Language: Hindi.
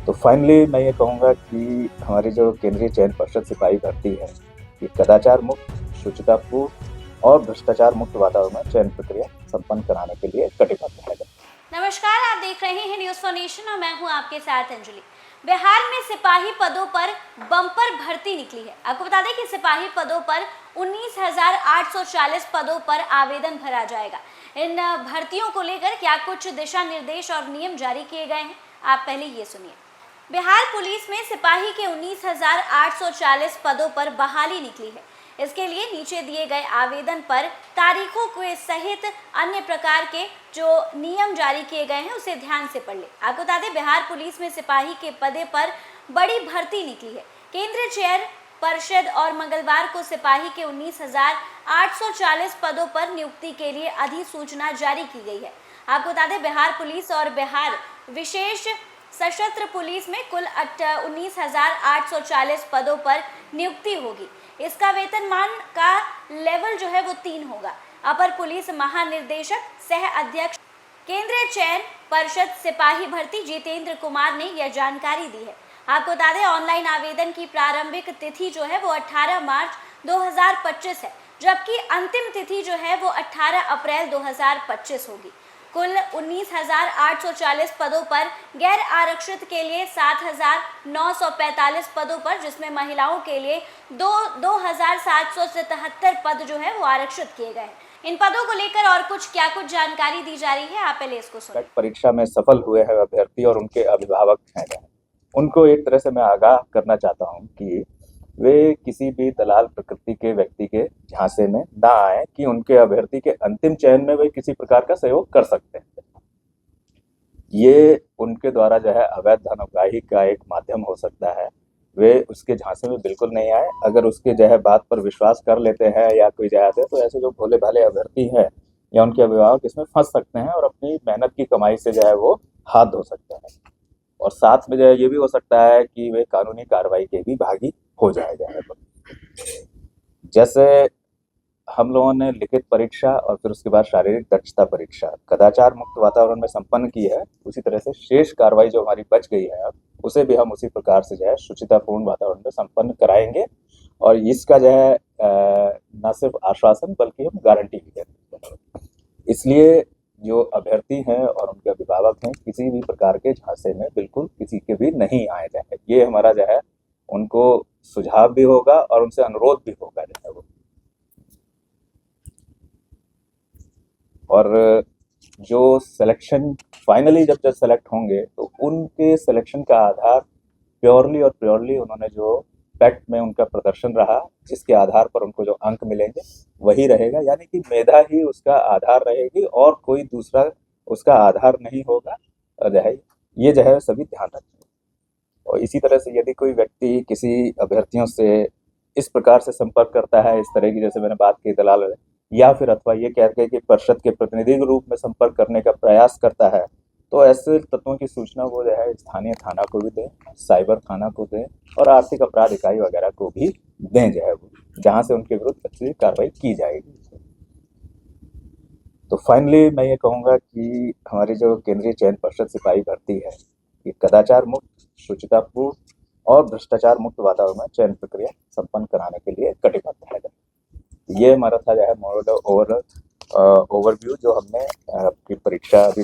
तो फाइनली मैं ये कहूँगा कि हमारी जो केंद्रीय चयन पर्षद सिपाही भर्ती है, ये कदाचार मुक्त, शुचितापूर्ण और भ्रष्टाचार मुक्त वातावरण में चयन प्रक्रिया संपन्न कराने के लिए कटिबद्ध है। नमस्कार, आप देख रहे हैं न्यूज़ फॉर नेशन और मैं हूं आपके साथ अंजलि। बिहार में सिपाही पदों पर बम्पर भर्ती निकली है। आपको बता दें कि सिपाही पदों पर 19,840 पदों पर आवेदन भरा जाएगा। इन भर्तियों को लेकर क्या कुछ दिशा निर्देश और नियम जारी किए गए हैं, आप पहले ये सुनिए। बिहार पुलिस में सिपाही के 19,840 पदों पर बहाली निकली है। इसके लिए नीचे दिए गए आवेदन पर तारीखों के सहित अन्य प्रकार के जो नियम जारी किए गए हैं उसे ध्यान से पढ़ ले। आपको बता दें, बिहार पुलिस में सिपाही के पदे पर बड़ी भर्ती निकली है। केंद्रीय चयन परिषद और मंगलवार को सिपाही के 19,840 पदों पर नियुक्ति के लिए अधिसूचना जारी की गई है। आपको बता दें, बिहार पुलिस और बिहार विशेष सशस्त्र पुलिस में कुल 19,840 पदों पर नियुक्ति होगी। इसका वेतनमान का लेवल जो है वो 3 होगा। अपर पुलिस महानिर्देशक सह अध्यक्ष केंद्रीय चयन परिषद सिपाही भर्ती जितेंद्र कुमार ने यह जानकारी दी है। आपको बता दें, ऑनलाइन आवेदन की प्रारंभिक तिथि जो है वो 18 मार्च 2025 है, जबकि अंतिम तिथि जो है वो 18 अप्रैल 2025 होगी। कुल 19,840 पदों पर गैर आरक्षित के लिए 7,945 पदों पर, जिसमें महिलाओं के लिए 2,777 पद जो है वो आरक्षित किए गए हैं। इन पदों को लेकर और कुछ जानकारी दी जा रही है, आप पहले इसको सुनिए। परीक्षा में सफल हुए हैं अभ्यर्थी और उनके अभिभावक हैं, उनको एक तरह से मैं आगाह करना चाहता हूं कि वे किसी भी दलाल प्रकृति के व्यक्ति के झांसे में ना आए कि उनके अभ्यर्थी के अंतिम चयन में वे किसी प्रकार का सहयोग कर सकते हैं। ये उनके द्वारा जो है अवैध धन उगाही का एक माध्यम हो सकता है। वे उसके झांसे में बिल्कुल नहीं आए। अगर उसके जो है बात पर विश्वास कर लेते हैं या कोई जाते हैं, तो ऐसे जो भोले भाले अभ्यर्थी हैं या उनके अभिभावक इसमें फंस सकते हैं और अपनी मेहनत की कमाई से जो है वो हाथ धो सकते हैं। और साथ में जो है ये भी हो सकता है कि वे कानूनी कार्रवाई के भी भागी हो जाएगा। जैसे हम लोगों ने लिखित परीक्षा और फिर उसके बाद शारीरिक दक्षता परीक्षा कदाचार मुक्त वातावरण में संपन्न की है, उसी तरह से शेष कार्रवाई जो हमारी बच गई है अब उसे भी हम उसी प्रकार से जो है शुचितापूर्ण वातावरण में संपन्न कराएंगे। और इसका जो है न सिर्फ आश्वासन बल्कि हम गारंटी भी देते हैं। इसलिए जो अभ्यर्थी हैं और उनके अभिभावक हैं, किसी भी प्रकार के झांसे में बिल्कुल किसी के भी नहीं आए जाए। ये हमारा जो है उनको सुझाव भी होगा और उनसे अनुरोध भी होगा जो है वो। और जो सिलेक्शन फाइनली जब सेलेक्ट होंगे तो उनके सिलेक्शन का आधार प्योरली उन्होंने जो पैक्ट में उनका प्रदर्शन रहा, जिसके आधार पर उनको जो अंक मिलेंगे वही रहेगा। यानी कि मेधा ही उसका आधार रहेगी और कोई दूसरा उसका आधार नहीं होगा। ये जो है सभी ध्यान रखें। और इसी तरह से यदि कोई व्यक्ति किसी अभ्यर्थियों से इस प्रकार से संपर्क करता है, इस तरह की जैसे मैंने बात की दलाल, या फिर अथवा ये कहकर के परिषद के प्रतिनिधि के रूप में संपर्क करने का प्रयास करता है, तो ऐसे तत्वों की सूचना वो जो है स्थानीय थाना को भी दें, साइबर थाना को दें और आर्थिक अपराध इकाई वगैरह को भी दें जो है वो, जहाँ से उनके विरुद्ध अच्छी कार्रवाई की जाएगी। तो फाइनली मैं ये कहूँगा कि हमारी जो केंद्रीय चयन पर्षद सिपाही भर्ती है, ये कदाचार मुक्त, शुचितापूर्ण और भ्रष्टाचार मुक्त वातावरण में चयन प्रक्रिया संपन्न कराने के लिए कटिबद्ध है। ये हमारा था जो है ओवरव्यू जो हमने अपनी परीक्षा अभी